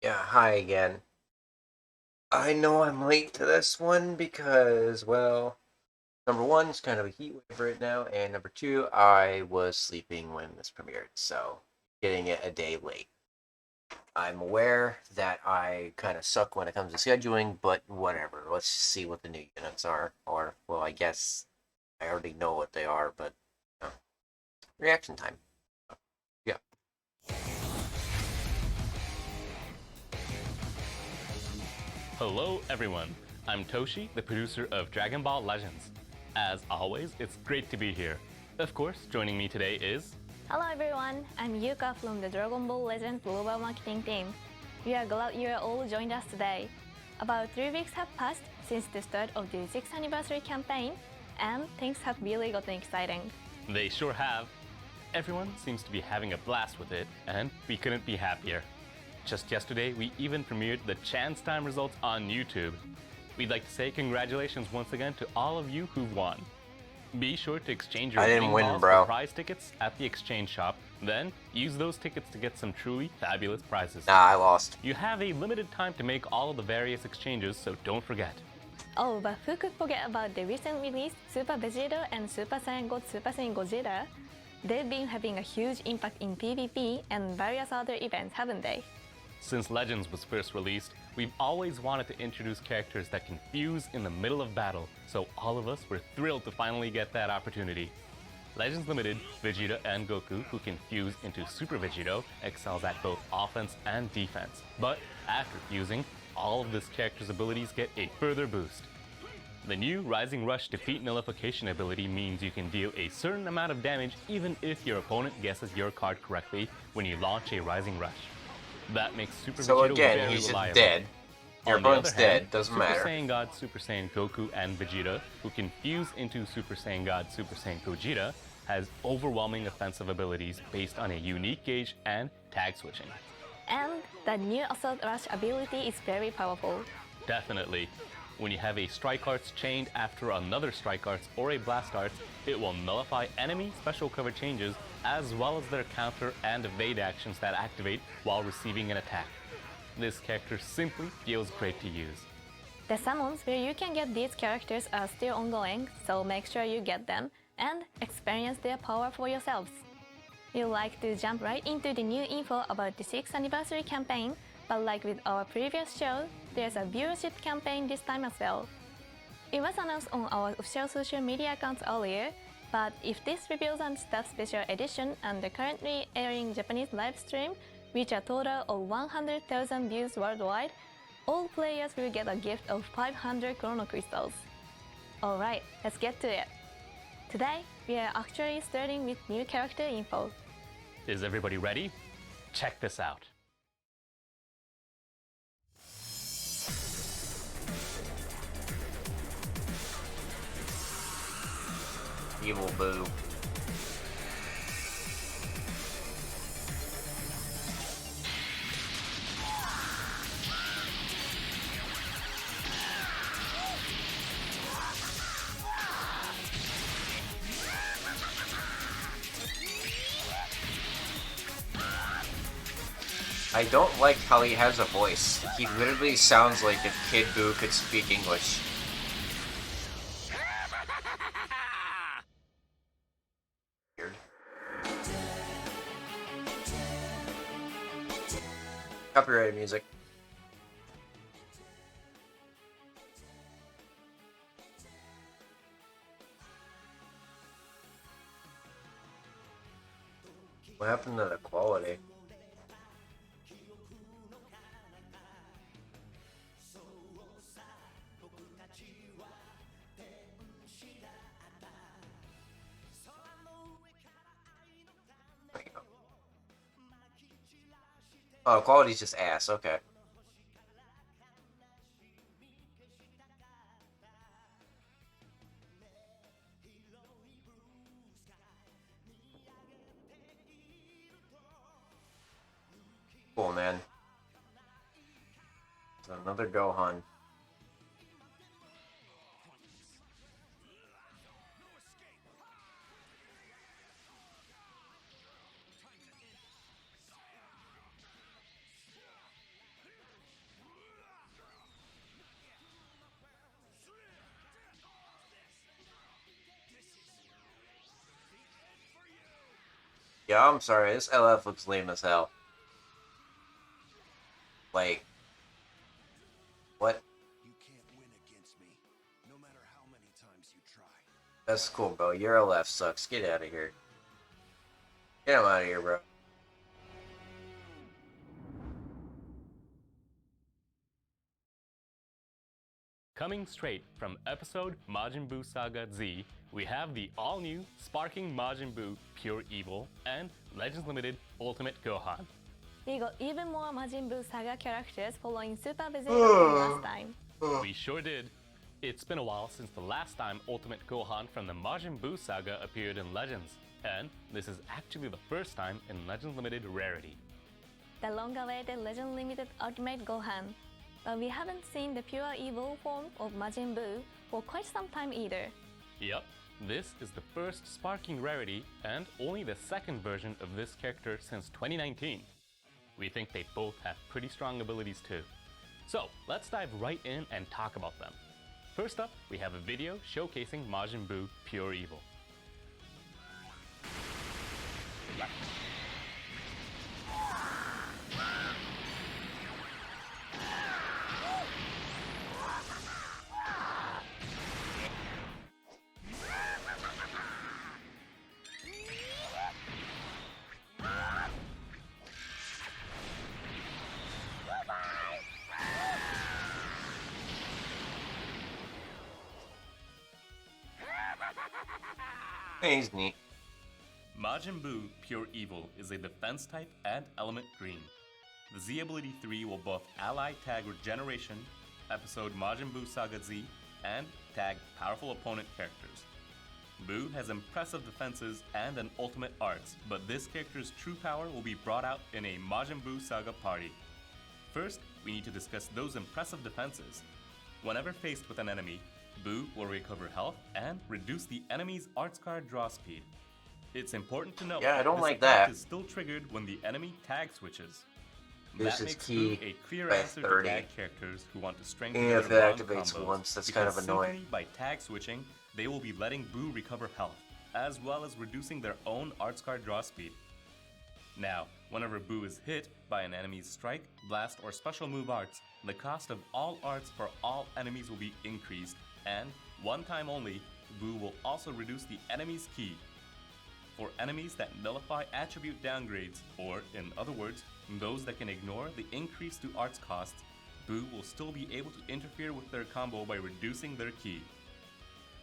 Yeah, hi again. I know I'm late to this one because, well, number one, it's kind of a heat wave right now, and number two, I was sleeping when this premiered, so getting it a day late. I'm aware that I kind of suck when it comes to scheduling, but whatever. Let's see what the new units are. Or, well, I guess I already know what they are, but reaction time. Yeah. Hello, everyone. I'm Toshi, the producer of Dragon Ball Legends. As always, it's great to be here. Of course, joining me today is. Hello everyone, I'm Yuka from the Dragon Ball Legends Global Marketing Team. We are glad you are all joined us today. About 3 weeks have passed since the start of the 6th anniversary campaign, and things have really gotten exciting. They sure have. Everyone seems to be having a blast with it, and we couldn't be happier. Just yesterday, we even premiered the chance time results on YouTube. We'd like to say congratulations once again to all of you who've won. Be sure to exchange your I didn't winning win, balls bro. for prize tickets at the exchange shop. Then, use those tickets to get some truly fabulous prizes. Nah, I lost. You have a limited time to make all of the various exchanges, so don't forget. Oh, but who could forget about the recent release Super Vegeta and Super Saiyan God Super Saiyan Gogeta? They've been having a huge impact in PvP and various other events, haven't they? Since Legends was first released, we've always wanted to introduce characters that can fuse in the middle of battle, so all of us were thrilled to finally get that opportunity. Legends Limited, Vegeta and Goku, who can fuse into Super Vegito, excels at both offense and defense. But after fusing, all of this character's abilities get a further boost. The new Rising Rush defeat nullification ability means you can deal a certain amount of damage even if your opponent guesses your card correctly when you launch a Rising Rush. That makes Super So Vegito again, very he's just reliable. dead. Your On the other opponent's hand, dead, doesn't Super matter. Saiyan God, Super Saiyan Goku, and Vegeta, who can fuse into Super Saiyan God, Super Saiyan Gogeta, has overwhelming offensive abilities based on a unique gauge and tag switching. And the new Assault Rush ability is very powerful. Definitely. When you have a Strike Arts chained after another Strike Arts or a Blast Arts, it will nullify enemy special cover changes as well as their counter and evade actions that activate while receiving an attack. This character simply feels great to use. The summons where you can get these characters are still ongoing, so make sure you get them and experience their power for yourselves. We'd like to jump right into the new info about the 6th anniversary campaign, but like with our previous show, there's a viewership campaign this time as well. It was announced on our official social media accounts earlier, but if this Reveals and Stuff special edition and the currently airing Japanese live stream reach a total of 100,000 views worldwide, all players will get a gift of 500 Chrono Crystals. Alright, let's get to it. Today, we are actually starting with new character info. Is everybody ready? Check this out. Evil Boo. I don't like how he has a voice. He literally sounds like if Kid Boo could speak English. Weird. Copyrighted music. What happened to the quality? There you go. Oh, quality's just ass. Okay. Cool, man. So another Gohan. Yeah, I'm sorry. This LF looks lame as hell. Like, what? You can't win against me, no matter how many times you try. That's cool, bro. Your LF sucks. Get out of here. Get him out of here, bro. Coming straight from episode Majin Buu Saga Z, we have the all-new Sparking Majin Buu Pure Evil and Legends Limited Ultimate Gohan. We got even more Majin Buu Saga characters following Super Vegeta from last time. We sure did. It's been a while since the last time Ultimate Gohan from the Majin Buu Saga appeared in Legends, and this is actually the first time in Legends Limited Rarity. The long-awaited Legend Limited Ultimate Gohan. But we haven't seen the pure evil form of Majin Buu for quite some time either. Yup, this is the first Sparking Rarity and only the second version of this character since 2019. We think they both have pretty strong abilities too. So let's dive right in and talk about them. First up, we have a video showcasing Majin Buu Pure Evil. He's neat. Majin Buu Pure Evil is a defense type and element green. The Z ability 3 will buff ally tag regeneration, episode Majin Buu Saga Z, and tag powerful opponent characters. Buu has impressive defenses and an ultimate arts, but this character's true power will be brought out in a Majin Buu Saga party. First, we need to discuss those impressive defenses. Whenever faced with an enemy, Buu will recover health and reduce the enemy's arts card draw speed. It's important to note Yeah, I don't this like effect that. is still triggered when the enemy tag switches. This That is makes key Buu a clear by answer 30. to tag characters who want to strengthen And their if it long activates combos, once, that's kind of because annoying. simply by tag switching, they will be letting Buu recover health, as well as reducing their own arts card draw speed. Now, whenever Buu is hit by an enemy's strike, blast, or special move arts, the cost of all arts for all enemies will be increased, and one time only, Buu will also reduce the enemy's ki. For enemies that nullify attribute downgrades, or in other words, those that can ignore the increase to arts costs, Buu will still be able to interfere with their combo by reducing their ki.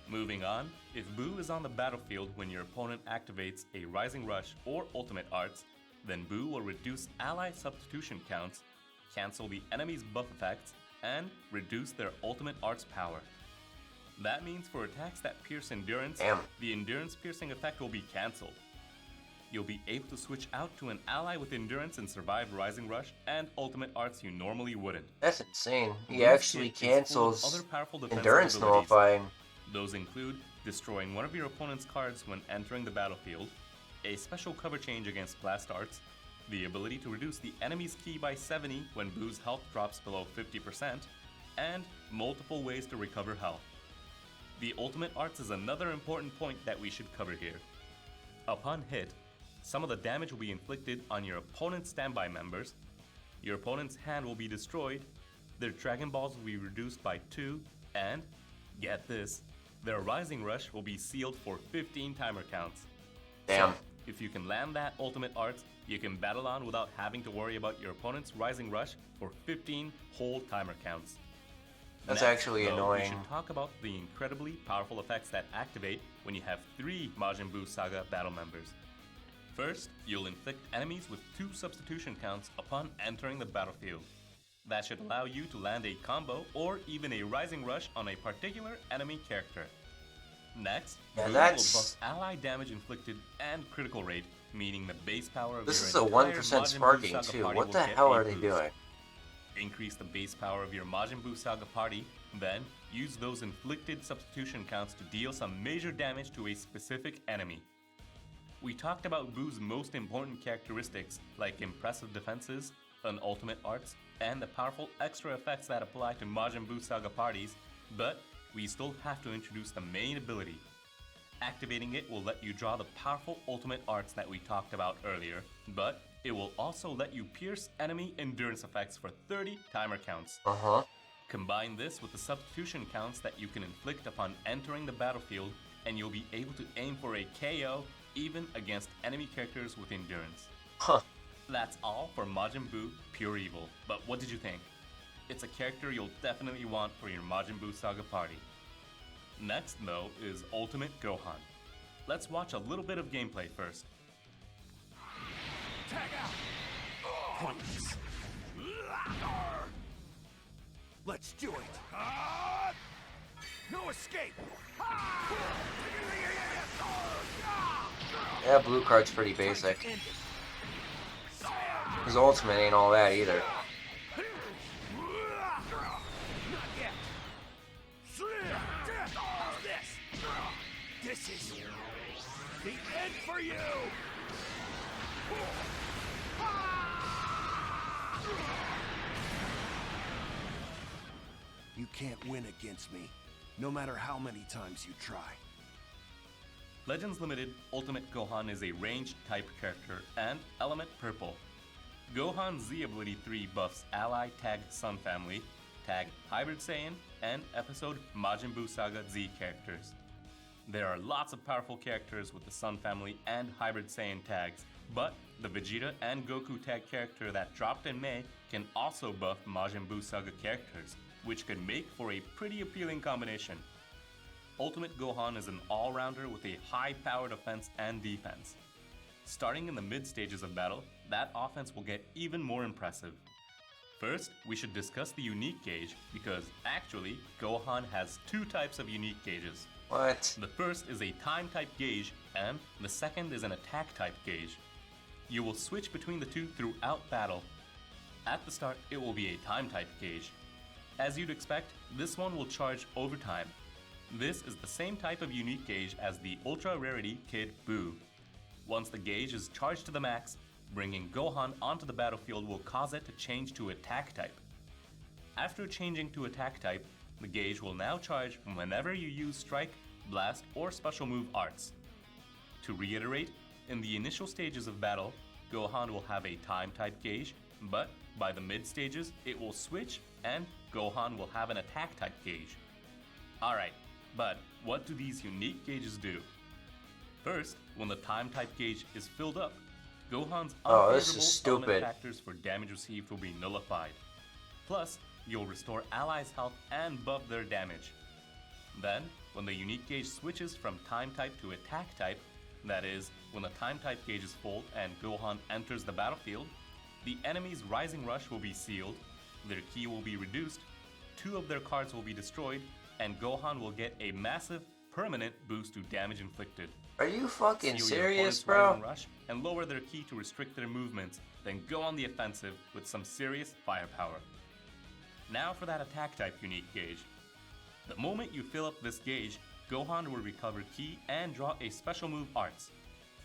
Moving on, if Buu is on the battlefield when your opponent activates a Rising Rush or Ultimate Arts, then Buu will reduce ally substitution counts, cancel the enemy's buff effects, and reduce their Ultimate Arts power. That means for attacks that pierce endurance, Damn. the endurance piercing effect will be cancelled. You'll be able to switch out to an ally with endurance and survive Rising Rush and Ultimate Arts you normally wouldn't. That's insane. He Buu's actually kit is full of cancels other powerful defensive endurance abilities. nullifying. Those include destroying one of your opponent's cards when entering the battlefield, a special cover change against blast arts, the ability to reduce the enemy's ki by 70 when Buu's health drops below 50%, and multiple ways to recover health. The Ultimate Arts is another important point that we should cover here. Upon hit, some of the damage will be inflicted on your opponent's standby members, your opponent's hand will be destroyed, their Dragon Balls will be reduced by 2, and, get this, their Rising Rush will be sealed for 15 timer counts. Damn. So, if you can land that Ultimate Arts, you can battle on without having to worry about your opponent's Rising Rush for 15 whole timer counts. That's Next, actually though, annoying. We should talk about the incredibly powerful effects that activate when you have 3 Majin Buu Saga battle members. First, you'll inflict enemies with 2 substitution counts upon entering the battlefield. That should allow you to land a combo or even a Rising Rush on a particular enemy character. Next, Yeah, Buu that's- will buff ally damage inflicted and critical rate, meaning the base power of This your is a entire 1% Majin Buu sparking Saga too. party What will the get hell a are they boost. doing? Increase the base power of your Majin Buu Saga party, then use those inflicted substitution counts to deal some major damage to a specific enemy. We talked about Buu's most important characteristics like impressive defenses, an ultimate arts, and the powerful extra effects that apply to Majin Buu Saga parties, but we still have to introduce the main ability. Activating it will let you draw the powerful ultimate arts that we talked about earlier, but it will also let you pierce enemy endurance effects for 30 timer counts. Uh-huh. Combine this with the substitution counts that you can inflict upon entering the battlefield, and you'll be able to aim for a KO even against enemy characters with endurance. Huh. That's all for Majin Buu Pure Evil, but what did you think? It's a character you'll definitely want for your Majin Buu Saga party. Next, though, is Ultimate Gohan. Let's watch a little bit of gameplay first. Tag out! Pointless. Let's do it! No escape! Yeah, blue card's pretty basic. His ultimate ain't all that either. Not yet. How's this? This is the end for you! You can't win against me, no matter how many times you try. Legends Limited Ultimate Gohan is a ranged type character and element purple. Gohan Z Ability 3 buffs Ally Tag Sun Family, Tag Hybrid Saiyan, and Episode Majin Buu Saga Z characters. There are lots of powerful characters with the Sun Family and Hybrid Saiyan tags, but the Vegeta and Goku tag character that dropped in May can also buff Majin Buu Saga characters, which could make for a pretty appealing combination. Ultimate Gohan is an all-rounder with a high-powered offense and defense. Starting in the mid-stages of battle, that offense will get even more impressive. First, we should discuss the unique gauge, because actually, Gohan has two types of unique gauges. What? The first is a time-type gauge, and the second is an attack-type gauge. You will switch between the two throughout battle. At the start, it will be a time-type gauge. As you'd expect, this one will charge over time. This is the same type of unique gauge as the Ultra Rarity Kid Buu. Once the gauge is charged to the max, bringing Gohan onto the battlefield will cause it to change to attack type. After changing to attack type, the gauge will now charge whenever you use strike, blast, or special move arts. To reiterate, in the initial stages of battle, Gohan will have a time type gauge, but by the mid stages, it will switch and Gohan will have an attack type gauge. Alright, but what do these unique gauges do? First, when the time type gauge is filled up, Gohan's this is unfavorable element stupid. factors for damage received will be nullified. Plus, you'll restore allies' health and buff their damage. Then, when the unique gauge switches from time type to attack type, that is, when the time type gauge is full and Gohan enters the battlefield, the enemy's Rising Rush will be sealed, their ki will be reduced, 2 of their cards will be destroyed, and Gohan will get a massive, permanent boost to damage inflicted. Are you fucking Seal your serious, opponent's bro? Rising Rush and lower their ki to restrict their movements, then go on the offensive with some serious firepower. Now for that attack type unique gauge. The moment you fill up this gauge, Gohan will recover ki and draw a special move arts.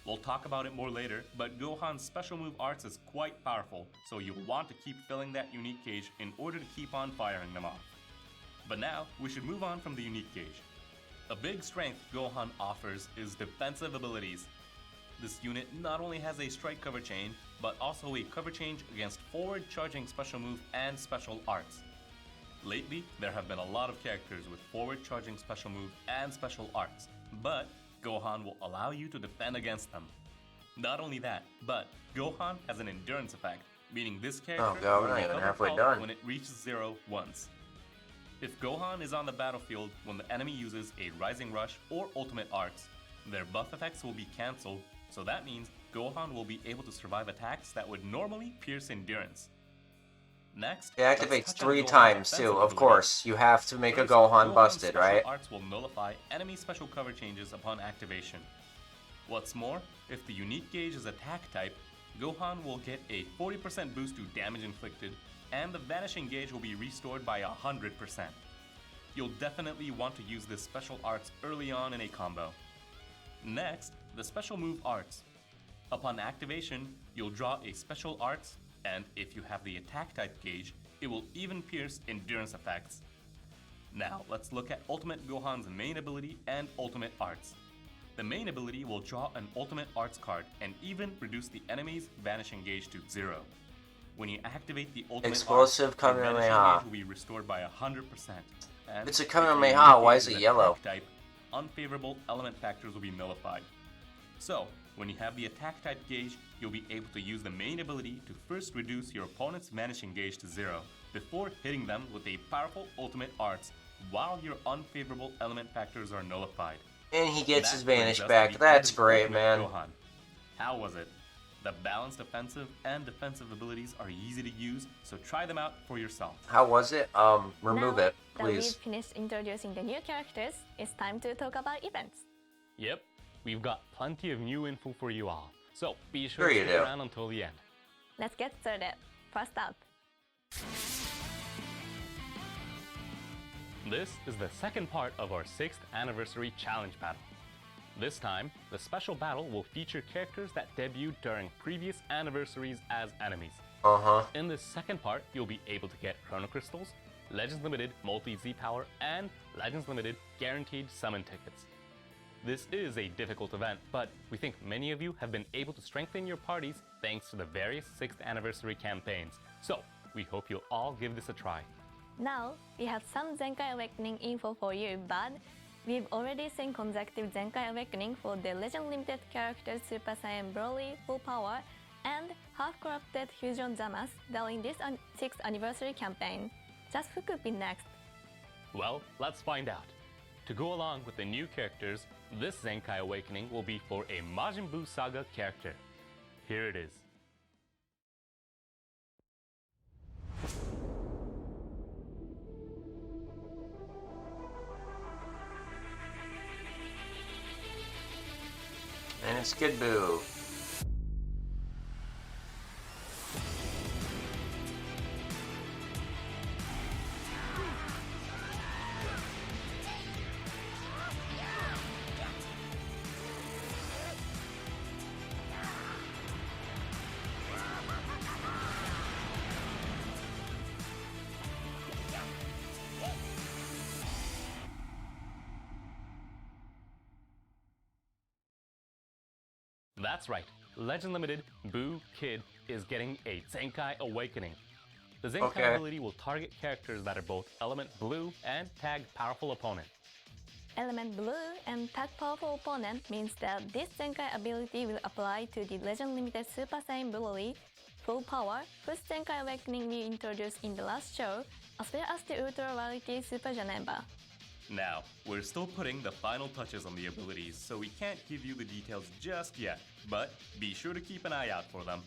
We'll talk about it more later, but Gohan's special move arts is quite powerful, so you'll want to keep filling that unique gauge in order to keep on firing them off. But now, we should move on from the unique gauge. A big strength Gohan offers is defensive abilities. This unit not only has a strike cover chain, but also a cover change against forward charging special move and special arts. Lately, there have been a lot of characters with forward charging special move and special arts, but Gohan will allow you to defend against them. Not only that, but Gohan has an endurance effect, meaning this character Oh god, we're will not even recover halfway health done. when it reaches 0 once. If Gohan is on the battlefield when the enemy uses a Rising Rush or Ultimate Arts, their buff effects will be cancelled, so that means Gohan will be able to survive attacks that would normally pierce endurance. Next, It let's activates touch on 3 Gohan's times offensive too, of abilities. course. You have to make a First, Gohan Gohan's busted, special right? arts will nullify enemy special cover changes upon activation. What's more, if the unique gauge is attack type, Gohan will get a 40% boost to damage inflicted, and the vanishing gauge will be restored by 100%. You'll definitely want to use this special arts early on in a combo. Next, the special move arts. Upon activation, you'll draw a special arts, and if you have the attack type gauge, it will even pierce endurance effects. Now, let's look at Ultimate Gohan's main ability and ultimate arts. The main ability will draw an ultimate arts card and even reduce the enemy's vanishing gauge to 0. When you activate the ultimate Explosive arts, the vanishing Kamehameha. gauge will be restored by 100%. And It's a if Kamehameha, your why gauge is it a yellow? attack type, unfavorable element factors will be nullified. So, when you have the attack type gauge, you'll be able to use the main ability to first reduce your opponent's vanishing gauge to 0, before hitting them with a powerful ultimate arts, while your unfavorable element factors are nullified. And he gets That his brings vanish us to back. the That's end of great, Ultimate man. Gohan. How was it? The balanced offensive and defensive abilities are easy to use, so try them out for yourself. How was it? Remove Now it, that we've please. finished introducing the new characters, it's time to talk about events. Yep, we've got plenty of new info for you all, so be sure Sure to you stick do. around until the end. Let's get started. First up, This is the second part of our 6th anniversary challenge battle. This time, the special battle will feature characters that debuted during previous anniversaries as enemies. Uh-huh. In this second part, you'll be able to get Chrono Crystals, Legends Limited Multi-Z Power, and Legends Limited Guaranteed Summon Tickets. This is a difficult event, but we think many of you have been able to strengthen your parties thanks to the various 6th anniversary campaigns, so we hope you'll all give this a try. now we have some Zenkai Awakening info for you, but we've already seen consecutive Zenkai Awakening for the Legend Limited characters Super Saiyan Broly Full Power and half-corrupted Fusion Zamas during this 6th anniversary campaign. Just who could be next? Well, let's find out. To go along with the new characters, this Zenkai Awakening will be for a Majin Buu Saga character. Here it is. And it's Kid Buu. That's right, Legend Limited Buu Kid is getting a Zenkai Awakening. The Zenkai Okay. ability will target characters that are both Element Blue and Tag Powerful Opponent. Element Blue and Tag Powerful Opponent means that this Zenkai ability will apply to the Legend Limited Super Saiyan Broly Full Power, whose Zenkai Awakening we introduced in the last show, as well as the Ultra Rarity Super Janemba. Now, we're still putting the final touches on the abilities, so we can't give you the details just yet, but be sure to keep an eye out for them.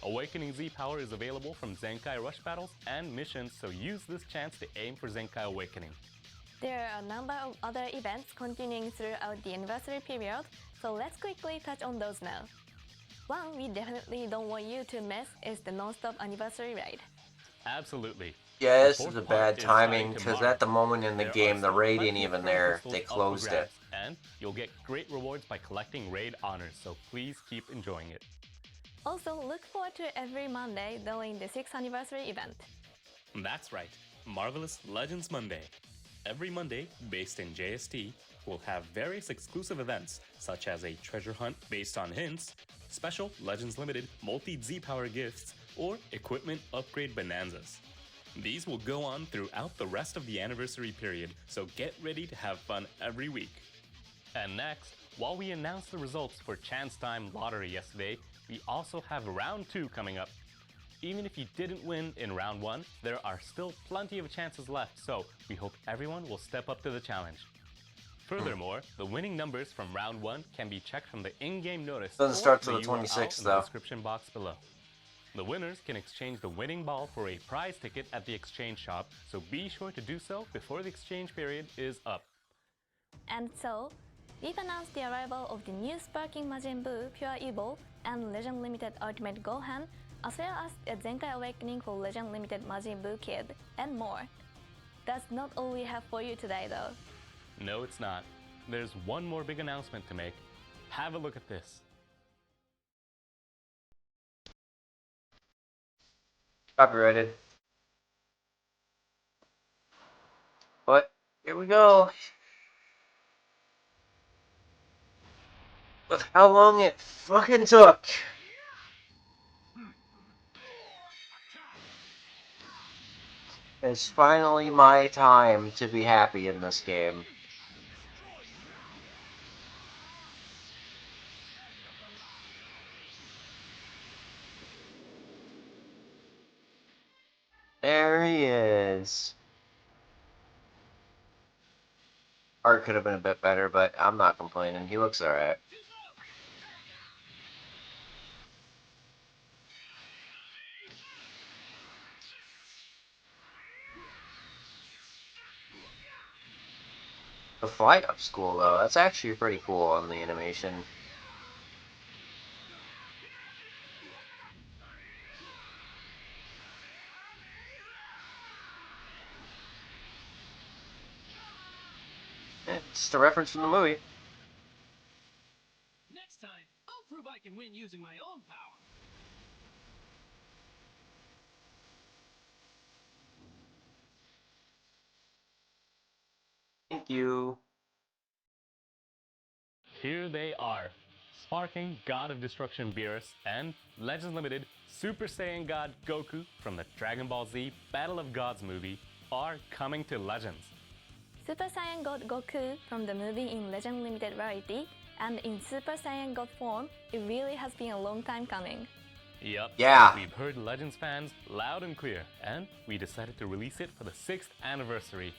Awakening Z Power is available from Zenkai Rush battles and missions, so use this chance to aim for Zenkai Awakening. There are a number of other events continuing throughout the anniversary period, so let's quickly touch on those now. One we definitely don't want you to miss is the non-stop anniversary raid. Absolutely. Yeah, The this is fourth a part bad is timing, starting because tomorrow. at the moment in the There are game, the still raid plenty ain't of even Chrono there. Crystals They up for closed it. grabs, and you'll get great rewards by collecting raid honors, so please keep enjoying it. Also, look forward to every Monday during the 6th anniversary event. That's right, Marvelous Legends Monday. Every Monday, based in JST, we'll have various exclusive events, such as a treasure hunt based on hints, special Legends Limited multi-Z Power gifts, or equipment upgrade bonanzas. These will go on throughout the rest of the anniversary period, so get ready to have fun every week. And next, while we announced the results for Chance Time Lottery yesterday, we also have Round 2 coming up. Even if you didn't win in Round 1, there are still plenty of chances left, so we hope everyone will step up to the challenge. Furthermore, the winning numbers from Round 1 can be checked from the in-game notice Doesn't or start till the URL 26th in the though. description box below. The winners can exchange the winning ball for a prize ticket at the exchange shop, so be sure to do so before the exchange period is up. And so, we've announced the arrival of the new Sparking Majin Buu Pure Evil and Legend Limited Ultimate Gohan, as well as a Zenkai Awakening for Legend Limited Majin Buu Kid, and more. That's not all we have for you today though. No, it's not. There's one more big announcement to make. Have a look at this. Copyrighted. But here we go. With how long it fucking took. It's finally my time to be happy in this game. There he is. Art could have been a bit better, but I'm not complaining. He looks alright. The flight up's cool, though. That's actually pretty cool on the animation. It's just a reference from the movie. Next time, I'll prove I can win using my own power. Thank you. Here they are. Sparking God of Destruction Beerus and Legends Limited Super Saiyan God Goku from the Dragon Ball Z Battle of Gods movie are coming to Legends. Super Saiyan God Goku from the movie in Legend Limited Variety, and in Super Saiyan God form, it really has been a long time coming. Yup. Yeah. We've heard Legends fans loud and clear, and we decided to release it for the 6th anniversary.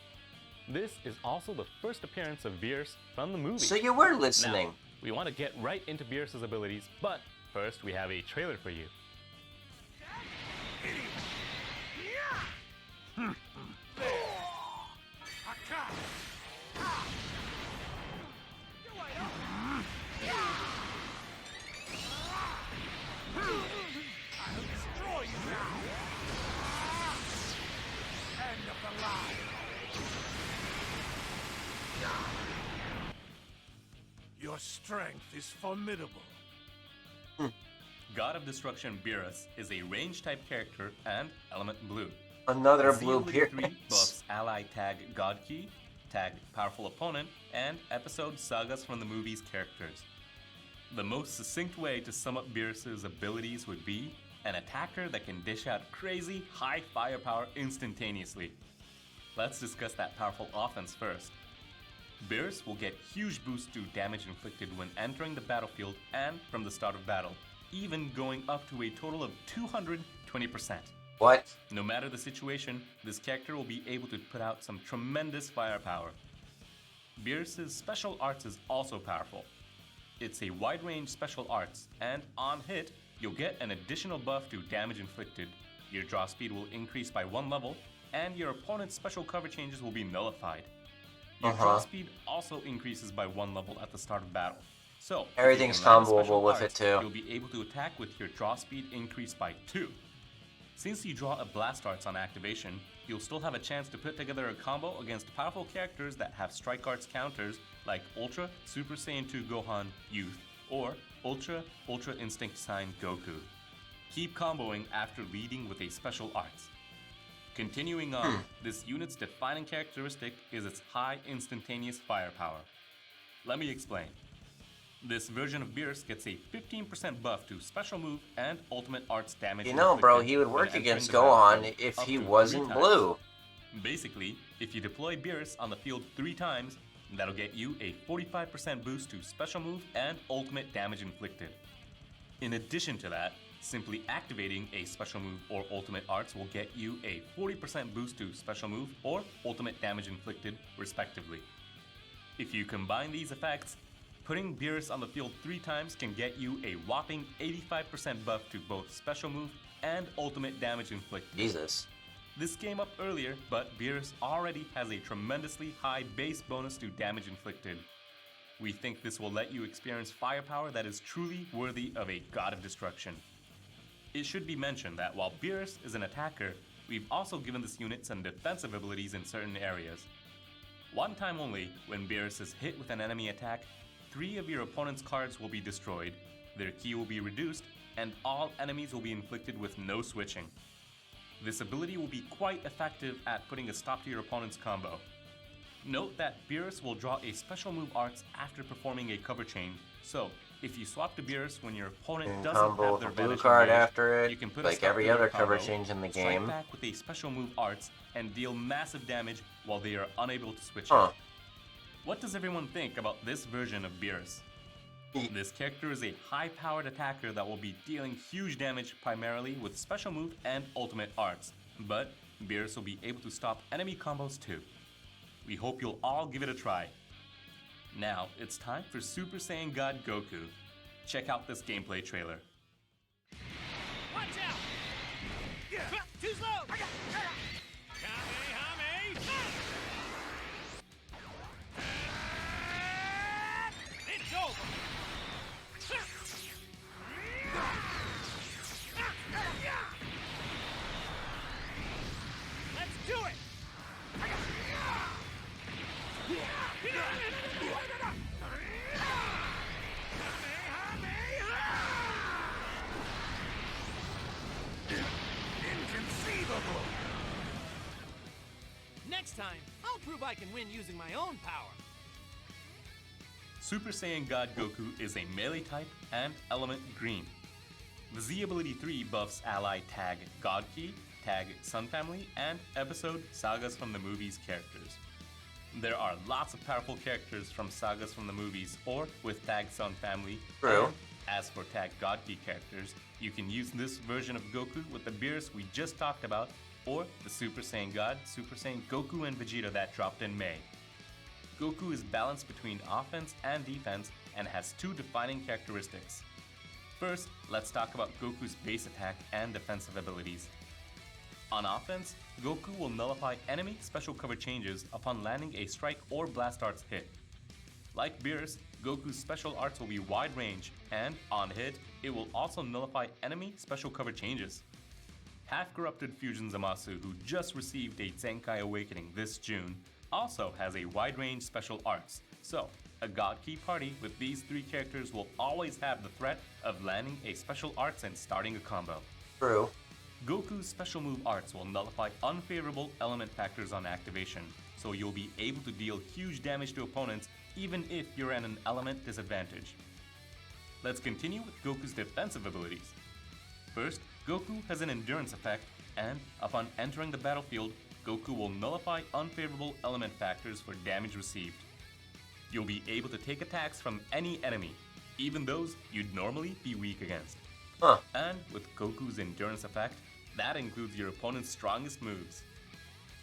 This is also the first appearance of Beerus from the movie. So you were listening. Now, we want to get right into Beerus' abilities, but first we have a trailer for you. I'll destroy you now. End of the line. Your strength is formidable. God of Destruction Beerus is a range-type character and element blue. Another blue Z-Elite Beerus. 3 buffs ally tag God Key, tag Powerful Opponent, and episode sagas from the movie's characters. The most succinct way to sum up Beerus' abilities would be an attacker that can dish out crazy high firepower instantaneously. Let's discuss that powerful offense first. Beerus will get huge boosts to damage inflicted when entering the battlefield and from the start of battle, even going up to a total of 220%. What? No matter the situation, this character will be able to put out some tremendous firepower. Beerus' special arts is also powerful. It's a wide-range special arts, and on hit, you'll get an additional buff to damage inflicted. Your draw speed will increase by 1 level, and your opponent's special cover changes will be nullified. Your draw speed also increases by 1 level at the start of battle. So, if you Everything's can land comboable special with it arts, too. You'll be able to attack with your draw speed increased by 2. Since you draw a Blast Arts on activation, you'll still have a chance to put together a combo against powerful characters that have Strike Arts counters like Ultra Super Saiyan 2 Gohan Youth or Ultra Instinct Sign Goku. Keep comboing after leading with a special arts. Continuing on, this unit's defining characteristic is its high instantaneous firepower. Let me explain. This version of Beerus gets a 15% buff to special move and ultimate arts damage. You know, bro, inflicted he would when work entering against the battlefield Gohan if up he to 3 wasn't times. blue. Basically, if you deploy Beerus on the field 3 times, that'll get you a 45% boost to special move and ultimate damage inflicted. In addition to that, simply activating a special move or ultimate arts will get you a 40% boost to special move or ultimate damage inflicted, respectively. If you combine these effects, putting Beerus on the field 3 times can get you a whopping 85% buff to both special move and ultimate damage inflicted. Jesus. This came up earlier, but Beerus already has a tremendously high base bonus to damage inflicted. We think this will let you experience firepower that is truly worthy of a God of Destruction. It should be mentioned that while Beerus is an attacker, we've also given this unit some defensive abilities in certain areas. One time only, when Beerus is hit with an enemy attack, 3 of your opponent's cards will be destroyed, their key will be reduced, and all enemies will be inflicted with no switching. This ability will be quite effective at putting a stop to your opponent's combo. Note that Beerus will draw a special move arts after performing a cover chain, so If you swap to Beerus when your You opponent can doesn't combo have with their a blue vanishing card gauge, after you it, can put a like stop every to their other cover combo, change in the strike game. back with a special move arts, and deal massive damage while they are unable to switch Huh. out. What does everyone think about this version of Beerus? This character is a high-powered attacker that will be dealing huge damage primarily with special move and ultimate arts, but Beerus will be able to stop enemy combos too. We hope you'll all give it a try. Now, it's time for Super Saiyan God Goku. Check out this gameplay trailer. Watch out! Too slow! Kamehame! It's over! Let's do it! Inconceivable! Next time, I'll prove I can win using my own power. Super Saiyan God Goku is a melee type and element green. The Z ability 3 buffs ally tag God Key, tag Sun Family, and episode Sagas from the Movies characters. There are lots of powerful characters from Sagas from the Movies or with tag Sun Family. True. And as for tag God Key characters, you can use this version of Goku with the Beerus we just talked about, or the Super Saiyan God, Super Saiyan Goku, and Vegeta that dropped in May. Goku is balanced between offense and defense and has two defining characteristics. First, let's talk about Goku's base attack and defensive abilities. On offense, Goku will nullify enemy special cover changes upon landing a strike or blast arts hit. Like Beerus, Goku's special arts will be wide range, and on hit, it will also nullify enemy special cover changes. Half-corrupted Fusion Zamasu, who just received a Zenkai Awakening this June, also has a wide range special arts, so a God Key party with these three characters will always have the threat of landing a special arts and starting a combo. True. Goku's special move arts will nullify unfavorable element factors on activation, so you'll be able to deal huge damage to opponents even if you're at an element disadvantage. Let's continue with Goku's defensive abilities. First, Goku has an endurance effect, and upon entering the battlefield, Goku will nullify unfavorable element factors for damage received. You'll be able to take attacks from any enemy, even those you'd normally be weak against. Huh. And with Goku's endurance effect, that includes your opponent's strongest moves.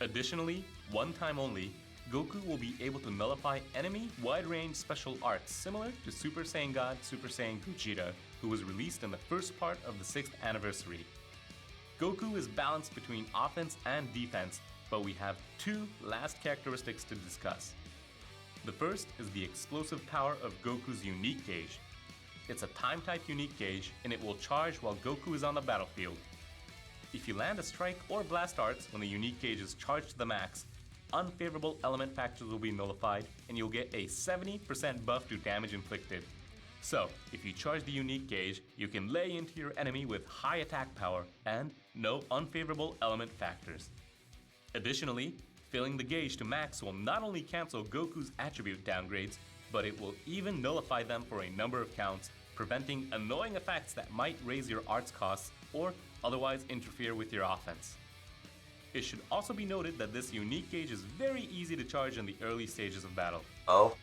Additionally, one time only, Goku will be able to nullify enemy wide-range special arts similar to Super Saiyan God, Super Saiyan Gogeta, who was released in the first part of the 6th anniversary. Goku is balanced between offense and defense, but we have two last characteristics to discuss. The first is the explosive power of Goku's unique gauge. It's a time-type unique gauge, and it will charge while Goku is on the battlefield. If you land a strike or blast arts when the unique gauge is charged to the max, unfavorable element factors will be nullified, and you'll get a 70% buff to damage inflicted. So, if you charge the unique gauge, you can lay into your enemy with high attack power and no unfavorable element factors. Additionally, filling the gauge to max will not only cancel Goku's attribute downgrades, but it will even nullify them for a number of counts, preventing annoying effects that might raise your arts costs or otherwise interfere with your offense. It should also be noted that this unique gauge is very easy to charge in the early stages of battle. Oh.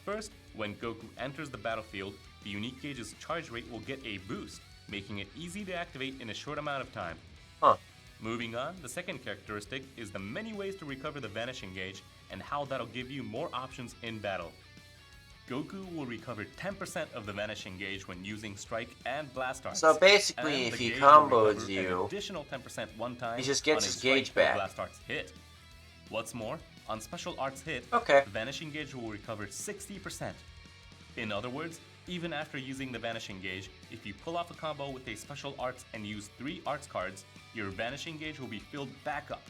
First, when Goku enters the battlefield, the unique gauge's charge rate will get a boost, making it easy to activate in a short amount of time. Huh. Moving on, the second characteristic is the many ways to recover the vanishing gauge and how that'll give you more options in battle. Goku will recover 10% of the vanishing gauge when using strike and blast arts. So basically, and if the he gauge will combos recover you, an additional 10% one time he just gets on a his strike gauge or back. blast arts hit. What's more, on special arts hit, Okay. the vanishing gauge will recover 60%. In other words, even after using the vanishing gauge, if you pull off a combo with a special arts and use 3 arts cards, your vanishing gauge will be filled back up.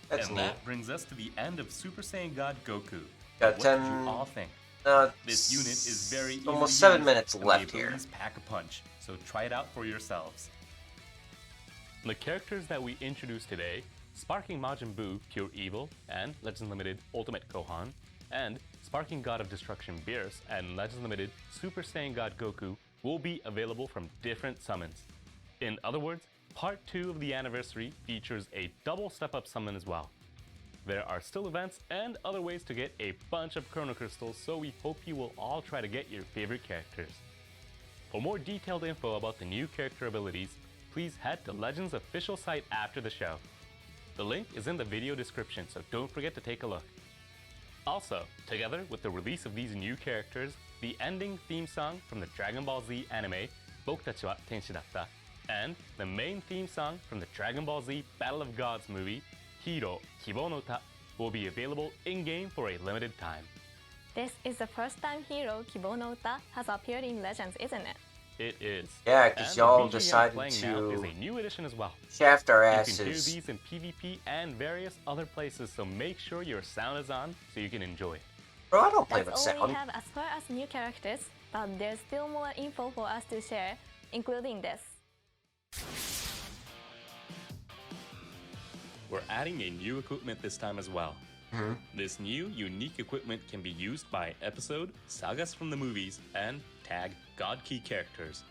That's and neat. that brings us to the end of Super Saiyan God Goku. Got What 10 did you all think? This unit is very easy almost to 7 use, minutes and left the here. abilities pack a punch, so try it out for yourselves. The characters that we introduced today, Sparking Majin Buu, Pure Evil, and Legends Limited Ultimate Gohan, and Sparking God of Destruction Beerus and Legends Limited Super Saiyan God Goku will be available from different summons. In other words, Part 2 of the anniversary features a double step-up summon as well. There are still events and other ways to get a bunch of Chrono Crystals, so we hope you will all try to get your favorite characters. For more detailed info about the new character abilities, please head to Legends' official site after the show. The link is in the video description, so don't forget to take a look. Also, together with the release of these new characters, the ending theme song from the Dragon Ball Z anime, 僕たちは天使だった, and the main theme song from the Dragon Ball Z Battle of Gods movie, Hero Kibou no Uta, will be available in-game for a limited time. This is the first time Hero Kibou no Uta has appeared in Legends, isn't it? It is. Yeah, because And y'all the BGM decided playing now is to a new edition as well. shaft our You can hear asses. these in PvP and various other places, so make sure your sound is on so you can enjoy. Bro, I don't play with That's all we sound. have as far as new characters, but there's still more info for us to share, including this. We're adding a new equipment this time as well. This new, unique equipment can be used by episode, sagas from the movies, and tag God Key characters.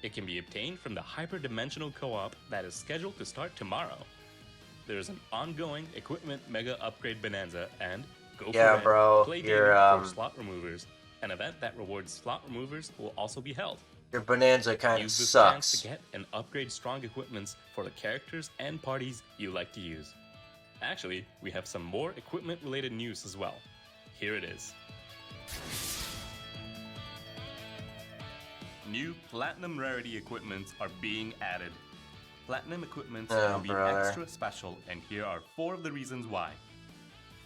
It can be obtained from the hyperdimensional co-op that is scheduled to start tomorrow. There's an ongoing equipment mega upgrade bonanza and Go Yeah, for Red, bro, play you're, daily for slot removers. An event that rewards slot removers will also be held. Your bonanza kind of Use this chance sucks. to get and upgrade strong equipments for the characters and parties you like to use. Actually, we have some more equipment-related news as well. Here it is. New Platinum Rarity equipments are being added. Platinum equipments Oh, will be brother. extra special, and here are 4 of the reasons why.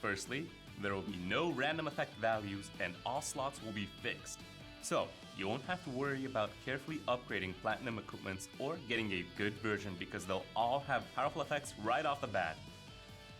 Firstly, there will be no random effect values and all slots will be fixed. So, you won't have to worry about carefully upgrading Platinum equipments or getting a good version because they'll all have powerful effects right off the bat.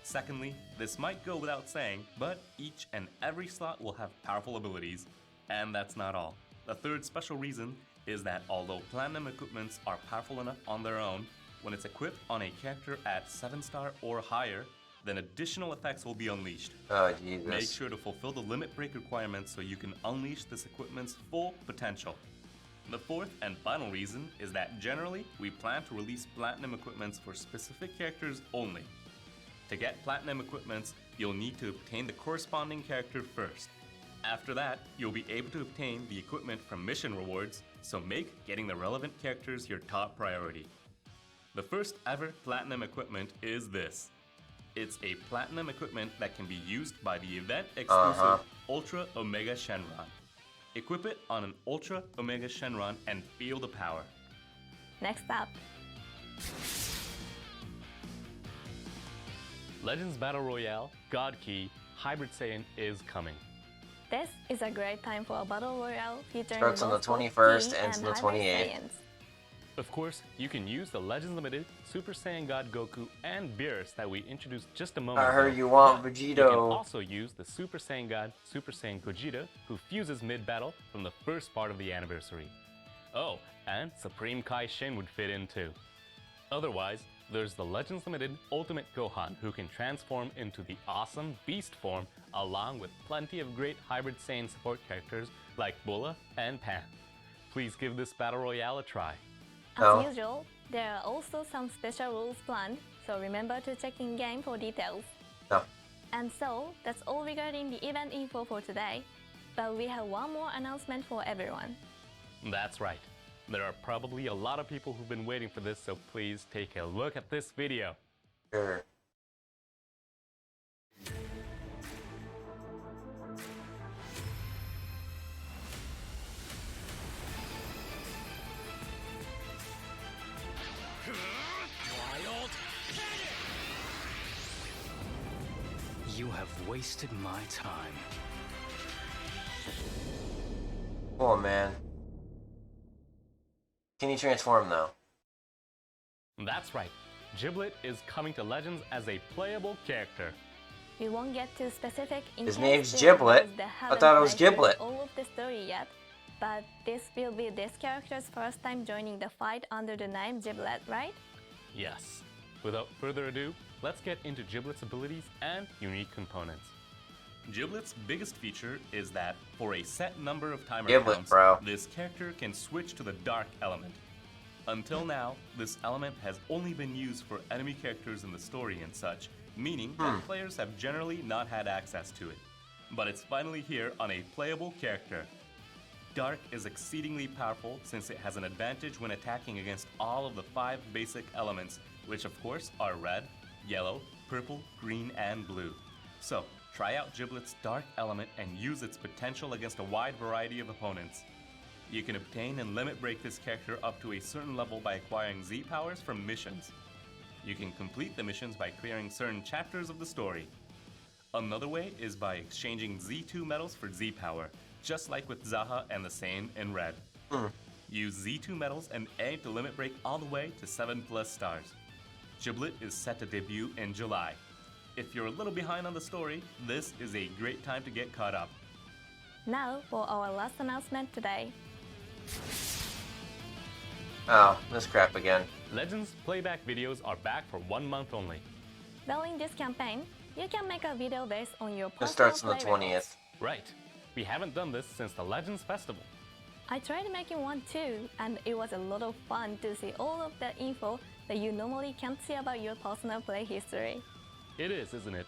Secondly, this might go without saying, but each and every slot will have powerful abilities. And that's not all. The third special reason is that although Platinum equipments are powerful enough on their own, when it's equipped on a character at 7-star or higher, then additional effects will be unleashed. Oh, Make Jesus. sure to fulfill the limit break requirements so you can unleash this equipment's full potential. The fourth and final reason is that generally, we plan to release Platinum equipments for specific characters only. To get Platinum equipments, you'll need to obtain the corresponding character first. After that, you'll be able to obtain the equipment from mission rewards, so make getting the relevant characters your top priority. The first ever Platinum equipment is this. It's a Platinum equipment that can be used by the event-exclusive Ultra Omega Shenron. Equip it on an Ultra Omega Shenron and feel the power. Next up, Legends Battle Royale, God Key, Hybrid Saiyan is coming. this is a great time for a battle royale featuring Starts on the both 21st, Key ends on the and Hybrid 28th. Saiyans. Of course, you can use the Legends Limited, Super Saiyan God Goku, and Beerus that we introduced just a moment I ago. heard you want but You can Vegito. also use the Super Saiyan God, Super Saiyan Gogeta, who fuses mid-battle from the first part of the anniversary. Oh, and Supreme Kai Shin would fit in too. Otherwise, there's the Legends Limited Ultimate Gohan, who can transform into the awesome Beast form, along with plenty of great Hybrid Saiyan support characters like Bulla and Pan. Please give this Battle Royale a try. As Oh. usual, there are also some special rules planned, so remember to check in-game for details. No. And so, that's all regarding the event info for today. But we have one more announcement for everyone. That's right. There are probably a lot of people who've been waiting for this, so please take a look at this video. Sure. Wild cannon! You have wasted my time. Come on, man. Can you transform, though? That's right. Giblet is coming to Legends as a playable character. We won't get too specific in His case name's there are Giblet. those that I haven't thought it was played through Giblet. all of the story yet, but this will be this character's first time joining the fight under the name Giblet, right? Yes. Without further ado, let's get into Giblet's abilities and unique components. Giblet's biggest feature is that, for a set number of timer Giblet, counts, bro. this character can switch to the Dark element. Until now, this element has only been used for enemy characters in the story and such, meaning that players have generally not had access to it. But it's finally here on a playable character. Dark is exceedingly powerful since it has an advantage when attacking against all of the 5 basic elements, which of course are red, yellow, purple, green, and blue. So, try out Giblet's Dark element and use its potential against a wide variety of opponents. You can obtain and limit break this character up to a certain level by acquiring Z powers from missions. You can complete the missions by clearing certain chapters of the story. Another way is by exchanging Z2 medals for Z power, just like with Zaha and the same in red. Use Z2 medals and aim to limit break all the way to 7+ stars. Giblet is set to debut in July. If you're a little behind on the story, this is a great time to get caught up. Now for our last announcement today. Oh, this crap again. Legends playback videos are back for 1 month only. During this campaign, you can make a video based on your It personal starts on the play records. 20th. Right. We haven't done this since the Legends Festival. I tried making one too, and it was a lot of fun to see all of the info that you normally can't see about your personal play history. It is, isn't it?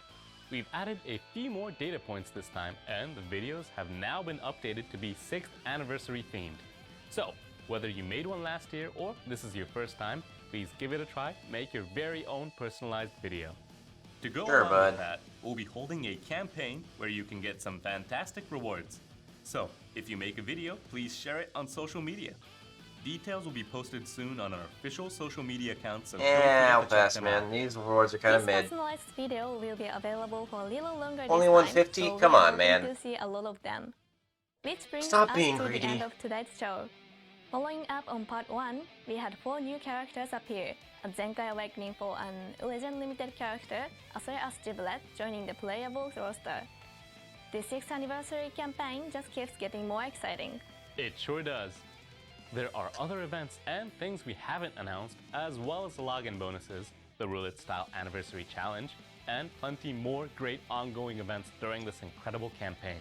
We've added a few more data points this time, and the videos have now been updated to be 6th anniversary themed. So, whether you made one last year or this is your first time, please give it a try, make your very own personalized video. To go Sure, along bud. with that, we'll be holding a campaign where you can get some fantastic rewards. So, if you make a video, please share it on social media. Details will be posted soon on our official social media accounts, so don't Yeah, I'll forget to check pass, them man. out. These rewards are kind of This mid. personalized video will be available for a little longer Only this 150? time, so Come we are on, hoping man. to see a lot of them. Which brings Stop us being to greedy. the end of today's show. Following up on part 1, we had 4 new characters appear, a Zenkai Awakening for an Legend Limited character, as well as Giblet joining the playable roster. The 6th anniversary campaign just keeps getting more exciting. It sure does. There are other events and things we haven't announced, as well as the login bonuses, the Roulette Style Anniversary Challenge, and plenty more great ongoing events during this incredible campaign.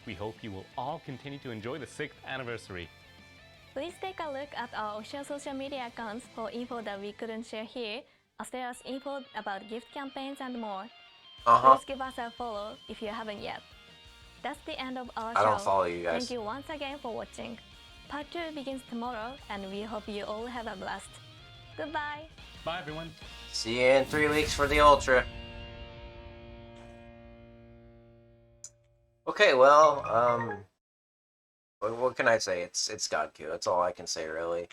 We hope you will all continue to enjoy the 6th anniversary. Please take a look at our official social media accounts for info that we couldn't share here, as well as info about gift campaigns and more. Please give us a follow if you haven't yet. That's the end of our show. I don't follow you guys. Thank you once again for watching. Part 2 begins tomorrow, and we hope you all have a blast. Goodbye! Bye, everyone. See you in 3 weeks for the Ultra. Okay, well, what can I say? It's God Goku. That's all I can say, really.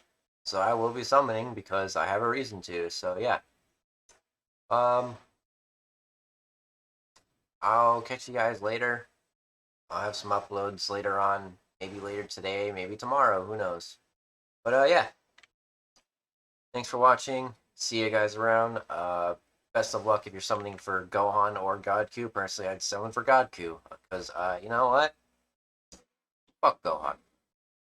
So I will be summoning because I have a reason to. So yeah. I'll catch you guys later. I'll have some uploads later on. Maybe later today, maybe tomorrow. Who knows? But yeah. Thanks for watching. See you guys around. Best of luck if you're summoning for Gohan or God Goku. Personally, I'd summon for God Goku because you know what? Fuck Gohan.